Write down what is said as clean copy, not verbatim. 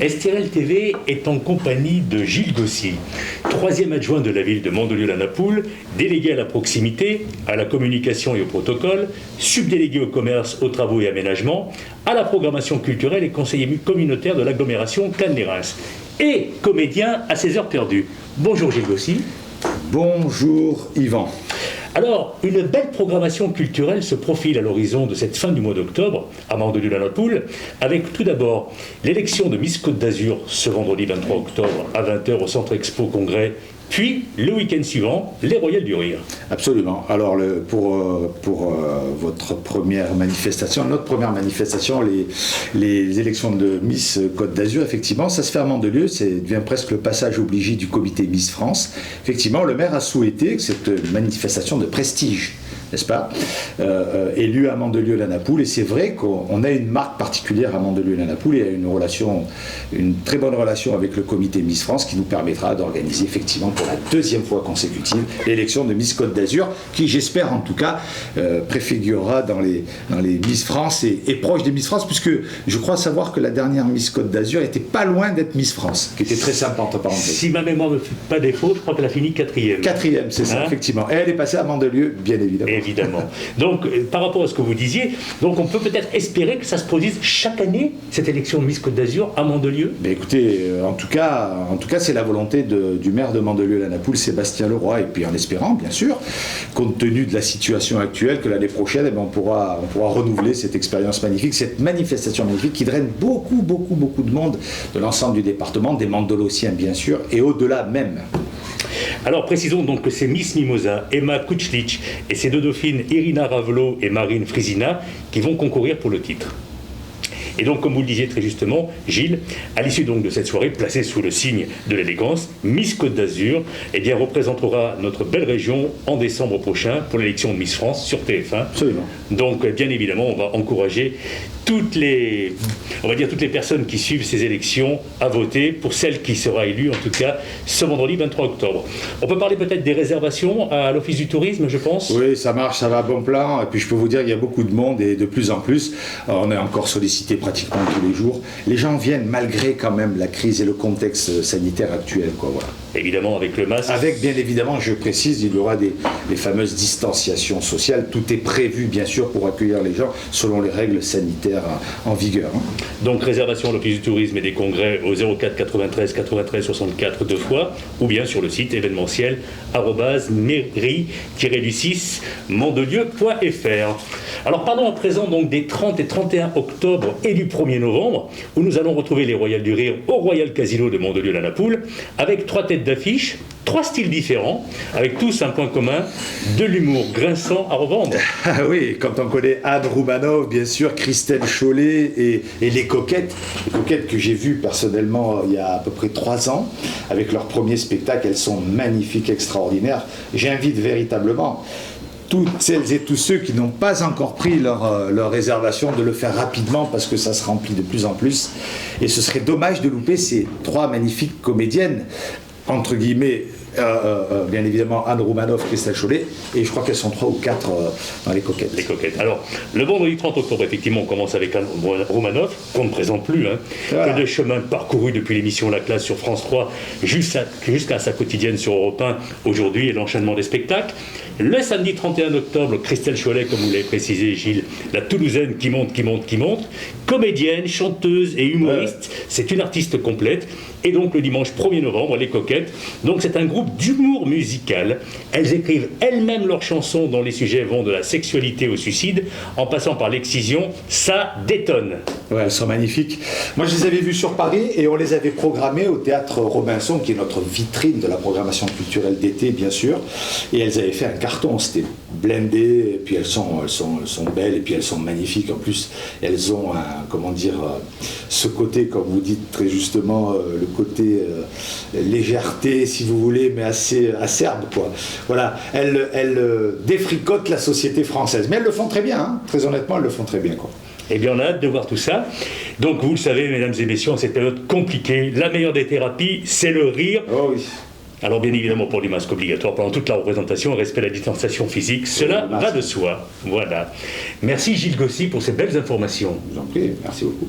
STRL TV est en compagnie de Gilles Gossy, troisième adjoint de la ville de Mandelieu-la-Napoule, délégué à la proximité, à la communication et au protocole, subdélégué au commerce, aux travaux et aménagements, à la programmation culturelle et conseiller communautaire de l'agglomération Cannes-les-Reims, et comédien à ses heures perdues. Bonjour Gilles Gossy. Bonjour Yvan. Alors, une belle programmation culturelle se profile à l'horizon de cette fin du mois d'octobre, à Mandelieu-la-Napoule, avec tout d'abord l'élection de Miss Côte d'Azur ce vendredi 23 octobre à 20h au Centre Expo Congrès, puis le week-end suivant, les Royales du Rire. Absolument. Alors, pour votre première manifestation, notre première manifestation, les élections de Miss Côte d'Azur, effectivement, ça se fait à Mandelieu, ça devient presque le passage obligé du comité Miss France. Effectivement, le maire a souhaité que cette manifestation de prestige, n'est-ce pas, ait lieu à Mandelieu-la-Napoule, et c'est vrai qu'on a une marque particulière à Mandelieu-la-Napoule et a une très bonne relation avec le comité Miss France qui nous permettra d'organiser effectivement pour la deuxième fois consécutive l'élection de Miss Côte d'Azur, qui j'espère en tout cas préfigurera dans les Miss France et proche des Miss France, puisque je crois savoir que la dernière Miss Côte d'Azur était pas loin d'être Miss France, qui était très sympa entre parenthèses. Si ma mémoire ne fait pas défaut, je crois qu'elle a fini quatrième. Quatrième, c'est ça, effectivement. Et elle est passée à Mandelieu, bien évidemment. Évidemment. Donc, par rapport à ce que vous disiez, donc on peut peut-être espérer que ça se produise chaque année, cette élection de Miss Côte d'Azur à Mandelieu. Mais écoutez, en tout cas c'est la volonté du maire de Mandelieu-la-Napoule, Sébastien Leroy, et puis en espérant, bien sûr, compte tenu de la situation actuelle, que l'année prochaine, on pourra renouveler cette expérience magnifique, cette manifestation magnifique qui draine beaucoup de monde de l'ensemble du département, des Mandolosiens bien sûr, et au-delà même. Alors précisons donc que c'est Miss Mimosa, Emma Kuchlic et ses deux dauphines Irina Ravelo et Marine Frisina qui vont concourir pour le titre. Et donc, comme vous le disiez très justement, Gilles, à l'issue donc de cette soirée, placée sous le signe de l'élégance, Miss Côte d'Azur représentera notre belle région en décembre prochain pour l'élection de Miss France sur TF1. Absolument. Donc, bien évidemment, on va encourager toutes les personnes qui suivent ces élections à voter pour celle qui sera élue, en tout cas, ce vendredi 23 octobre. On peut parler peut-être des réservations à l'Office du tourisme, je pense. Oui, ça marche, ça va à bon plan. Et puis je peux vous dire qu'il y a beaucoup de monde et de plus en plus. On est encore sollicité pratiquement tous les jours. Les gens viennent malgré quand même la crise et le contexte sanitaire actuel, quoi, voilà. Évidemment, avec le masque. Avec, bien évidemment, je précise, il y aura les fameuses distanciations sociales. Tout est prévu, bien sûr, pour accueillir les gens selon les règles sanitaires en vigueur. Donc, réservation à l'Office du tourisme et des congrès au 04 93 93 64 deux fois, ou bien sur le site événementiel @mairie-du6 mandelieu.fr. Alors, parlons à présent donc des 30 et 31 octobre et du 1er novembre, où nous allons retrouver les Royales du Rire au Royal Casino de Mandelieu-la-Napoule, avec 3 têtes d'affiche, 3 styles différents, avec tous un point commun, de l'humour grinçant à revendre. Ah oui, quand on connaît Anne Roumanoff, bien sûr, Christelle Chollet et les Coquettes que j'ai vues personnellement il y a à peu près 3 ans, avec leur premier spectacle, elles sont magnifiques, extraordinaires. J'invite véritablement toutes celles et tous ceux qui n'ont pas encore pris leur réservation de le faire rapidement parce que ça se remplit de plus en plus. Et ce serait dommage de louper ces 3 magnifiques comédiennes, entre guillemets, bien évidemment Anne Roumanoff, Christelle Chollet, et je crois qu'elles sont 3 ou 4 dans les Coquettes. Les Coquettes. Alors, le vendredi 30 octobre, effectivement, on commence avec Anne Roumanoff, qu'on ne présente plus, voilà. Que de chemin parcouru depuis l'émission La Classe sur France 3 jusqu'à sa quotidienne sur Europe 1 aujourd'hui et l'enchaînement des spectacles. Le samedi 31 octobre, Christelle Chollet, comme vous l'avez précisé, Gilles, la Toulousaine qui monte, comédienne, chanteuse et humoriste, c'est une artiste complète. Et donc le dimanche 1er novembre, les Coquettes. Donc c'est un groupe d'humour musical. Elles écrivent elles-mêmes leurs chansons dont les sujets vont de la sexualité au suicide, en passant par l'excision, ça détonne. Ouais, elles sont magnifiques. Moi je les avais vues sur Paris et on les avait programmées au Théâtre Robinson, qui est notre vitrine de la programmation culturelle d'été, bien sûr. Et elles avaient fait un carton, c'était blindé, et puis elles sont belles, et puis elles sont magnifiques. En plus, elles ont ce côté, comme vous dites très justement, le côté légèreté, si vous voulez, mais assez acerbe, quoi. Voilà, elles défricotent la société française. Mais elles le font très bien, hein. Très honnêtement, elles le font très bien, quoi. Eh bien, on a hâte de voir tout ça. Donc, vous le savez, mesdames et messieurs, en cette période compliquée, la meilleure des thérapies, c'est le rire. Oh oui. Alors bien évidemment pour du masque obligatoire pendant toute la représentation, respect de la distanciation physique, cela va de soi. Voilà. Merci Gilles Gossy pour ces belles informations. Je vous en prie, merci beaucoup.